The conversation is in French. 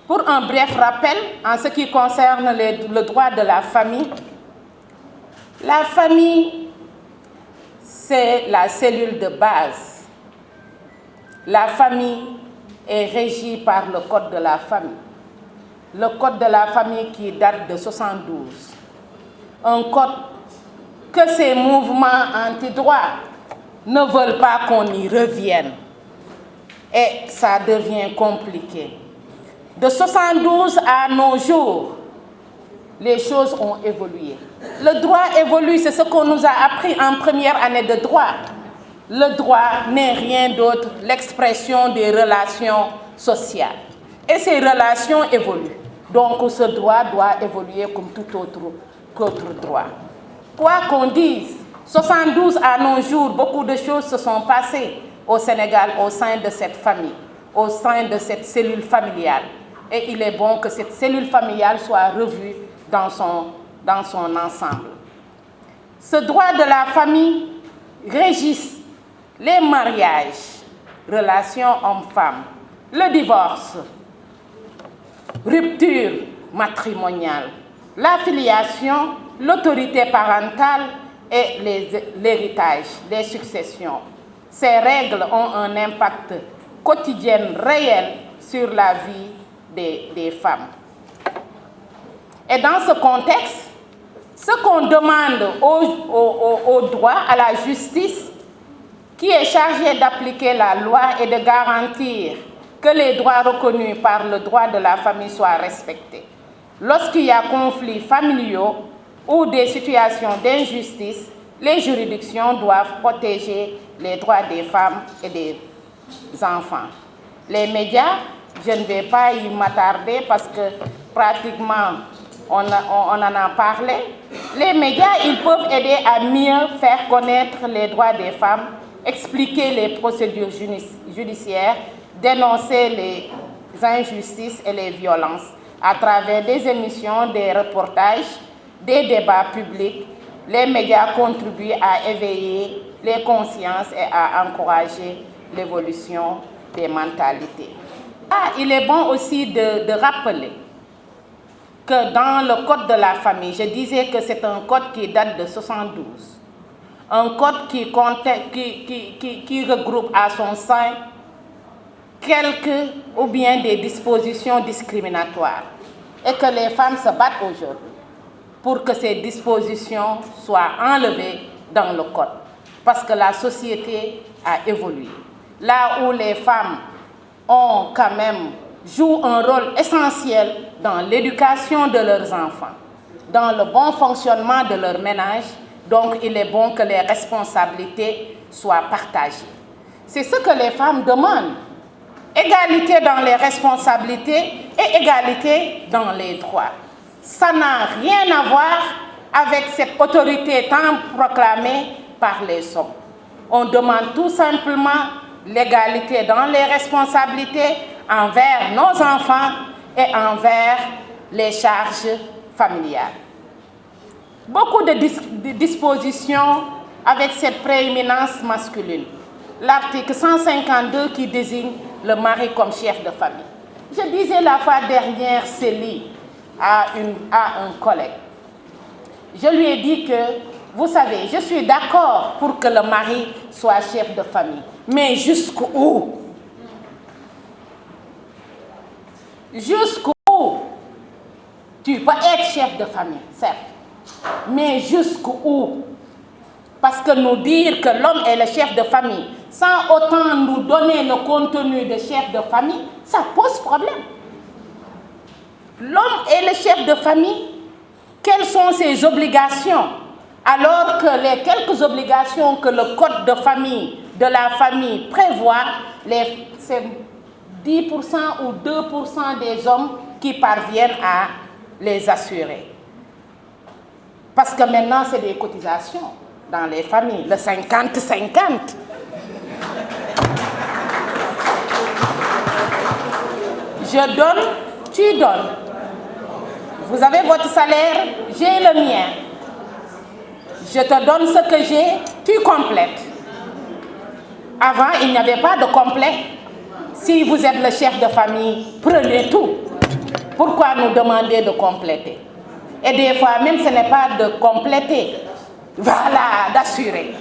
Pour un bref rappel, en ce qui concerne le droit de la famille, c'est la cellule de base. La famille est régie par le Code de la famille. Le Code de la famille qui date de 1972. Un code que ces mouvements anti-droit ne veulent pas qu'on y revienne. Et ça devient compliqué. De 1972 à nos jours, les choses ont évolué. Le droit évolue, c'est ce qu'on nous a appris en première année de droit. Le droit n'est rien d'autre que l'expression des relations sociales. Et ces relations évoluent. Donc ce droit doit évoluer comme tout autre droit. Quoi qu'on dise, 1972 à nos jours, beaucoup de choses se sont passées au Sénégal au sein de cette famille, au sein de cette cellule familiale. Et il est bon que cette cellule familiale soit revue dans son ensemble. Ce droit de la famille régisse les mariages, relations hommes-femmes, le divorce, rupture matrimoniale, la filiation, l'autorité parentale et l'héritage, les successions. Ces règles ont un impact quotidien réel sur la vie des femmes. Et dans ce contexte, ce qu'on demande au droit, à la justice, qui est chargée d'appliquer la loi et de garantir que les droits reconnus par le droit de la famille soient respectés. Lorsqu'il y a conflits familiaux ou des situations d'injustice, les juridictions doivent protéger les droits des femmes et des enfants. Les médias, je ne vais pas y m'attarder parce que pratiquement on en a parlé. Les médias, ils peuvent aider à mieux faire connaître les droits des femmes, expliquer les procédures judiciaires, dénoncer les injustices et les violences à travers des émissions, des reportages, des débats publics. Les médias contribuent à éveiller les consciences et à encourager l'évolution des mentalités. Il est bon aussi de rappeler que dans le Code de la famille, je disais que c'est un code qui date de 1972, un code qui regroupe à son sein quelques ou bien des dispositions discriminatoires et que les femmes se battent aujourd'hui pour que ces dispositions soient enlevées dans le code parce que la société a évolué. Là où les femmes ont quand même jouent un rôle essentiel dans l'éducation de leurs enfants, dans le bon fonctionnement de leur ménage, donc il est bon que les responsabilités soient partagées. C'est ce que les femmes demandent. Égalité dans les responsabilités et égalité dans les droits. Ça n'a rien à voir avec cette autorité tant proclamée par les hommes. On demande tout simplement l'égalité dans les responsabilités envers nos enfants et envers les charges familiales. Beaucoup de dispositions avec cette prééminence masculine. L'article 152 qui désigne le mari comme chef de famille. Je disais la fois dernière, Célie, à un collègue. Je lui ai dit que, vous savez, je suis d'accord pour que le mari soit chef de famille. Mais jusqu'où? Jusqu'où? Tu peux être chef de famille, certes. Mais jusqu'où? Parce que nous dire que l'homme est le chef de famille, sans autant nous donner le contenu de chef de famille, ça pose problème. L'homme est le chef de famille. Quelles sont ses obligations? Alors que les quelques obligations que le code de famille, de la famille prévoit, c'est 10% ou 2% des hommes qui parviennent à les assurer. Parce que maintenant, c'est des cotisations dans les familles, le 50-50. Je donne, tu donnes. Vous avez votre salaire, j'ai le mien. Je te donne ce que j'ai, tu complètes. Avant, il n'y avait pas de complet. Si vous êtes le chef de famille, prenez tout. Pourquoi nous demander de compléter? Et des fois, même ce n'est pas de compléter, voilà, d'assurer.